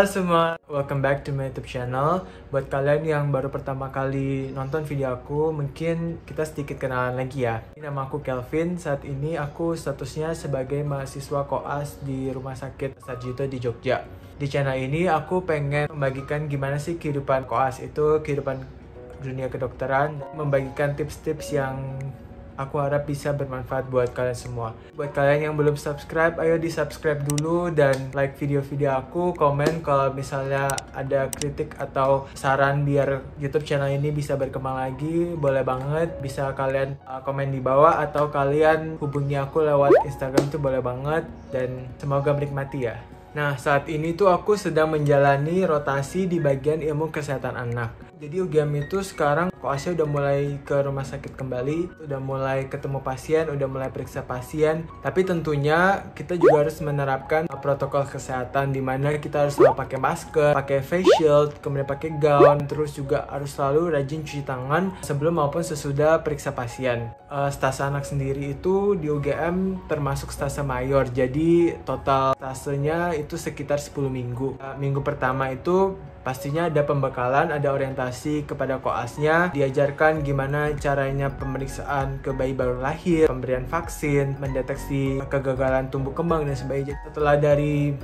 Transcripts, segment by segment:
semua, welcome back to my YouTube channel. Buat kalian yang baru pertama kali nonton video aku, mungkin kita sedikit kenalan lagi ya. Nama aku Kelvin, saat ini aku statusnya sebagai mahasiswa koas di Rumah Sakit Sarjito di Jogja. Di channel ini aku pengen membagikan gimana sih kehidupan koas itu, kehidupan dunia kedokteran, membagikan tips-tips yang aku harap bisa bermanfaat buat kalian semua. Buat kalian yang belum subscribe, ayo di subscribe dulu dan like video-video aku, komen kalau misalnya ada kritik atau saran biar YouTube channel ini bisa berkembang lagi, boleh banget. Bisa kalian komen di bawah atau kalian hubungi aku lewat Instagram itu boleh banget, dan semoga menikmati ya. Nah, saat ini tuh aku sedang menjalani rotasi di bagian ilmu kesehatan anak. Jadi UGM itu sekarang koasnya udah mulai ke rumah sakit kembali, udah mulai ketemu pasien, udah mulai periksa pasien. Tapi tentunya kita juga harus menerapkan protokol kesehatan, di mana kita harus selalu pakai masker, pakai face shield, kemudian pakai gown, terus juga harus selalu rajin cuci tangan sebelum maupun sesudah periksa pasien. Stase anak sendiri itu di UGM termasuk stase mayor, jadi total stasenya itu sekitar 10 minggu. Minggu pertama itu pastinya ada pembekalan, ada orientasi kepada koasnya, diajarkan gimana caranya pemeriksaan ke bayi baru lahir, pemberian vaksin, mendeteksi kegagalan tumbuh kembang dan sebagainya. Setelah dari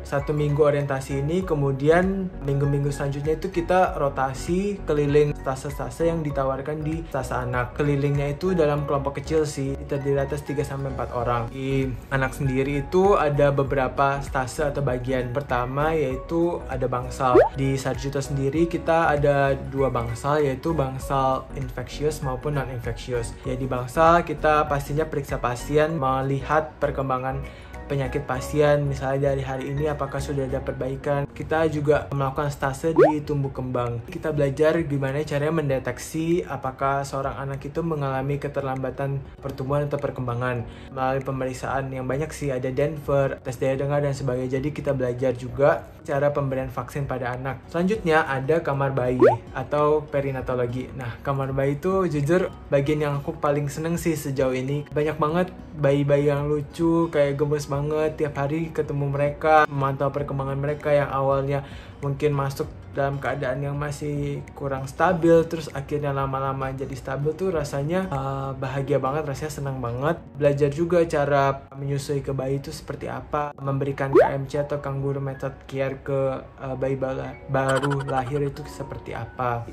1 minggu orientasi ini, kemudian minggu-minggu selanjutnya itu kita rotasi keliling stase-stase yang ditawarkan di stase anak. Kelilingnya itu dalam kelompok kecil sih, terdiri atas 3-4 orang. Di anak sendiri itu ada beberapa stase atau bagian. Pertama yaitu ada bangsal. Di Sarjito sendiri kita ada 2 bangsal, yaitu bangsal infeksius maupun non-infeksius. Ya, di bangsal kita pastinya periksa pasien, melihat perkembangan penyakit pasien, misalnya dari hari ini apakah sudah ada perbaikan. Kita juga melakukan stase di tumbuh kembang. Kita belajar gimana caranya mendeteksi apakah seorang anak itu mengalami keterlambatan pertumbuhan atau perkembangan melalui pemeriksaan yang banyak sih, ada Denver, tes daya dengar dan sebagainya. Jadi kita belajar juga cara pemberian vaksin pada anak. Selanjutnya ada kamar bayi atau perinatologi. Nah, kamar bayi itu jujur bagian yang aku paling seneng sih sejauh ini. Banyak banget bayi-bayi yang lucu, kayak gemes banget. Tiap hari ketemu mereka, memantau perkembangan mereka yang awalnya mungkin masuk dalam keadaan yang masih kurang stabil, terus akhirnya lama-lama jadi stabil tuh rasanya bahagia banget, rasanya senang banget. Belajar juga cara menyusui ke bayi itu seperti apa, memberikan KMC atau kangguru method care ke bayi baru lahir itu seperti apa.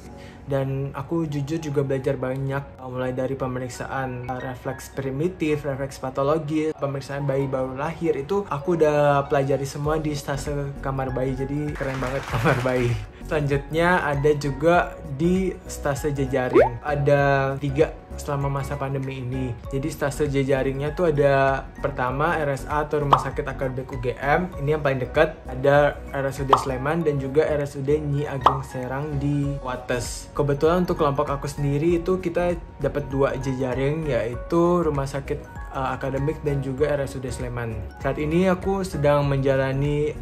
Dan aku jujur juga belajar banyak, mulai dari pemeriksaan refleks primitif, refleks patologi, pemeriksaan bayi baru lahir itu aku udah pelajari semua di stase kamar bayi, jadi keren banget kamar bayi. Selanjutnya ada juga di stase jejaring, ada 3 selama masa pandemi ini. Jadi stase jejaringnya tuh ada pertama RSA atau Rumah Sakit Akademik UGM, ini yang paling dekat. Ada RSUD Sleman dan juga RSUD Nyi Ageng Serang di Wates. Kebetulan untuk kelompok aku sendiri itu kita dapat 2 jejaring, yaitu Rumah Sakit Akademik dan juga RSUD Sleman. Saat ini aku sedang menjalani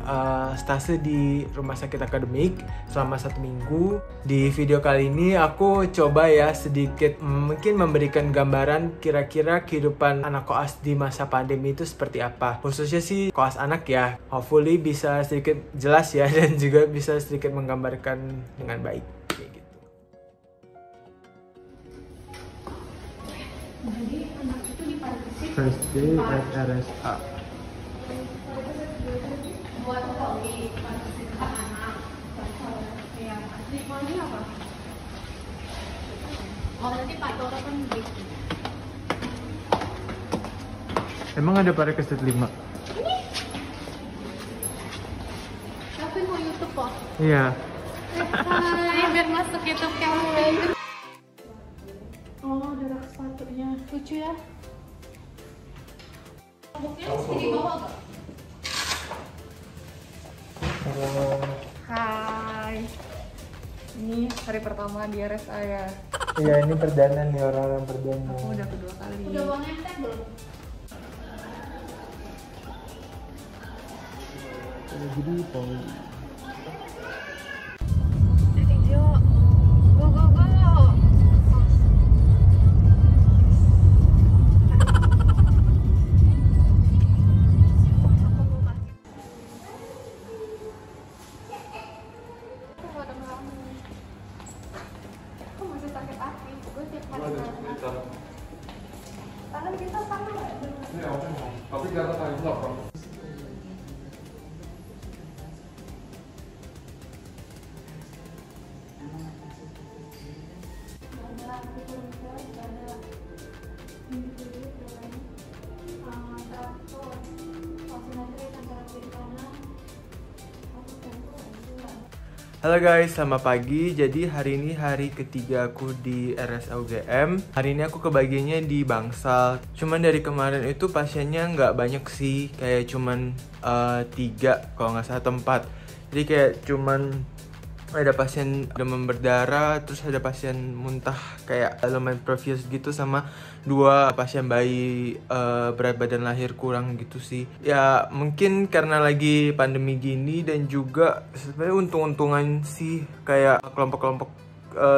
stase di Rumah Sakit Akademik selama 1 minggu. Di video kali ini aku coba ya sedikit mungkin memberikan gambaran kira-kira kehidupan anak koas di masa pandemi itu seperti apa. Khususnya sih koas anak ya. Hopefully bisa sedikit jelas ya, dan juga bisa sedikit menggambarkan dengan baik. First day at RSA. Buat hobi partisipasi anak. Ya, asli ini apa? Oh, nanti Pak Toro kan gitu. Emang ada parikesit 5? Ini. Tapi mau YouTube kok. Iya. Hai, biar masuk YouTube Kelvin. Oh, ada rak sepatunya. Lucu ya. Buknya mesti di bawah gak? Hai. Ini hari pertama di RSA ya. Iya, ini perdana nih, orang-orang perdana. Aku udah kedua kali. Udah uang ngetek belum? Jadi poli. Tapi jangan tahu apa. Halo guys, selamat pagi. Jadi hari ini hari ketiga aku di RSA UGM. Hari ini aku kebagiannya di Bangsal. Cuman dari kemarin itu pasiennya nggak banyak sih, kayak cuman 3 kalau nggak salah tempat. Jadi kayak cuman ada pasien demam berdarah, terus ada pasien muntah kayak lumayan previous gitu, sama 2 pasien bayi berat badan lahir kurang gitu sih. Ya mungkin karena lagi pandemi gini, dan juga sebenarnya untung-untungan sih kayak kelompok-kelompok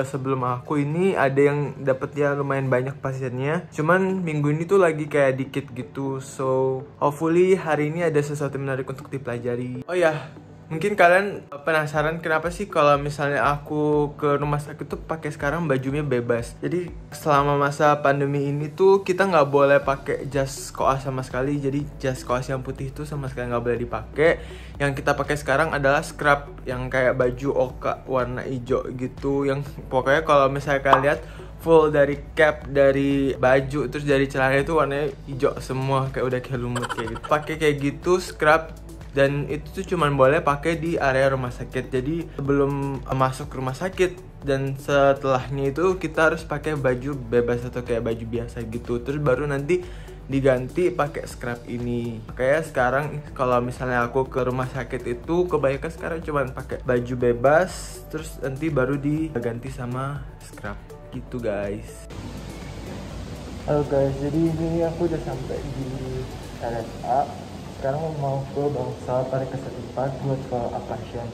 sebelum aku ini ada yang dapetnya lumayan banyak pasiennya. Cuman minggu ini tuh lagi kayak dikit gitu. So hopefully hari ini ada sesuatu menarik untuk dipelajari. Oh ya, mungkin kalian penasaran kenapa sih kalau misalnya aku ke rumah sakit tuh pakai sekarang bajunya bebas. Jadi selama masa pandemi ini tuh kita nggak boleh pakai jas koas sama sekali. Jadi jas koas yang putih itu sama sekali nggak boleh dipakai. Yang kita pakai sekarang adalah scrub yang kayak baju oka warna hijau gitu. Yang pokoknya kalau misalnya kalian lihat full dari cap, dari baju, terus dari celana itu warnanya hijau semua, kayak udah kayak lumut kayak gitu. Pakai kayak gitu scrub. Dan itu tuh cuman boleh pakai di area rumah sakit. Jadi sebelum masuk rumah sakit dan setelahnya itu kita harus pakai baju bebas atau kayak baju biasa gitu. Terus baru nanti diganti pakai scrub ini. Kayak sekarang kalau misalnya aku ke rumah sakit itu kebanyakan sekarang cuman pakai baju bebas, terus nanti baru diganti sama scrub gitu guys. Halo guys, jadi ini aku udah sampai di RSA. Sekarang mau ke Bangsal tarik ke 4 buat ke pasien.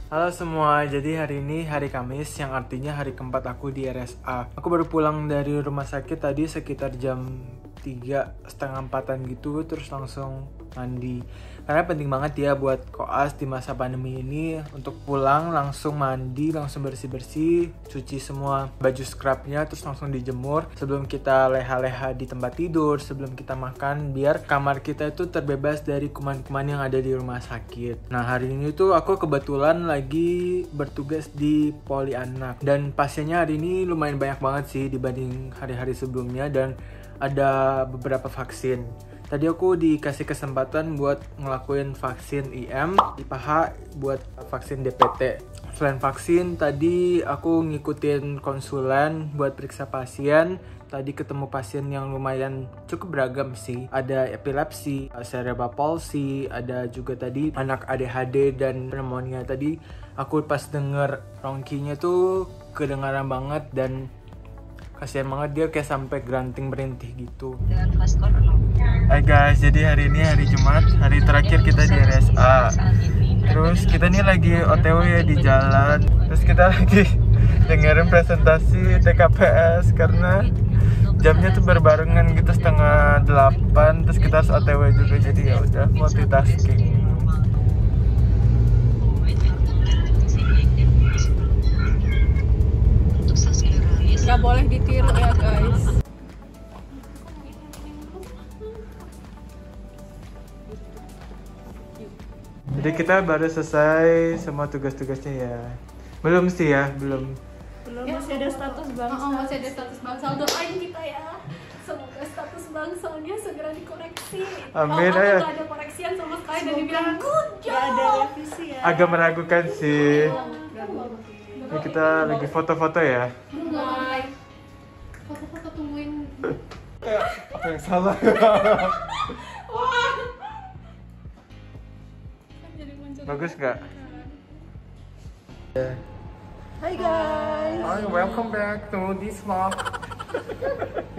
Halo semua, jadi hari ini hari Kamis yang artinya hari keempat aku di RSA. Aku baru pulang dari rumah sakit tadi sekitar jam 3:30-an gitu, terus langsung mandi. Karena penting banget ya buat koas di masa pandemi ini untuk pulang langsung mandi, langsung bersih-bersih, cuci semua baju scrubnya, terus langsung dijemur sebelum kita leha-leha di tempat tidur, sebelum kita makan, biar kamar kita itu terbebas dari kuman-kuman yang ada di rumah sakit. Nah hari ini tuh aku kebetulan lagi bertugas di poli anak, dan pasiennya hari ini lumayan banyak banget sih dibanding hari-hari sebelumnya, dan ada beberapa vaksin. Tadi aku dikasih kesempatan buat ngelakuin vaksin IM di paha buat vaksin DPT. Selain vaksin, tadi aku ngikutin konsulen buat periksa pasien. Tadi ketemu pasien yang lumayan cukup beragam sih. Ada epilepsi, cerebral palsy, ada juga tadi anak ADHD dan pneumonia. Tadi aku pas denger rongkinya tuh kedengaran banget, dan kasihan banget dia kayak sampai granting berhenti gitu. Hai guys, jadi hari ini hari Jumat, hari terakhir kita di RSA. Terus kita nih lagi OTW ya di jalan. Terus kita lagi dengerin presentasi TKPS karena jamnya tuh berbarengan gitu 7:30. Terus kita harus OTW juga, jadi ya udah multitasking. Gak boleh ditiru ya guys. Jadi kita baru selesai semua tugas-tugasnya ya. Belum sih ya, belum. Ya, masih ada status bangsal. Masih ada status bangsal. Doain kita ya. Semoga status bangsalnya segera dikoreksi. Amin. Kalau nggak ada koreksian sama sekali dan dibilang good job. Gak ada revisi ya. Agak meragukan sih. Ini kita lagi foto-foto ya. Foto-foto tungguin. Apa yang salah? Bagus nggak? Hai guys. Hi, welcome back to this vlog.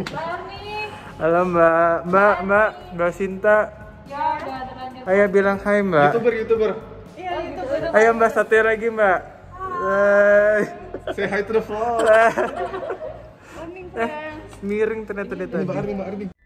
Bani. Halo Mbak Sinta. Ya udah terlanjur. Ayo bilang hai Mbak. YouTuber. Iya, YouTuber. Ayo Mbak, satu lagi Mbak. Hai. Say hi to the vlog. Morning, friends. Miring ternyata dia tadi. Mbak Arni.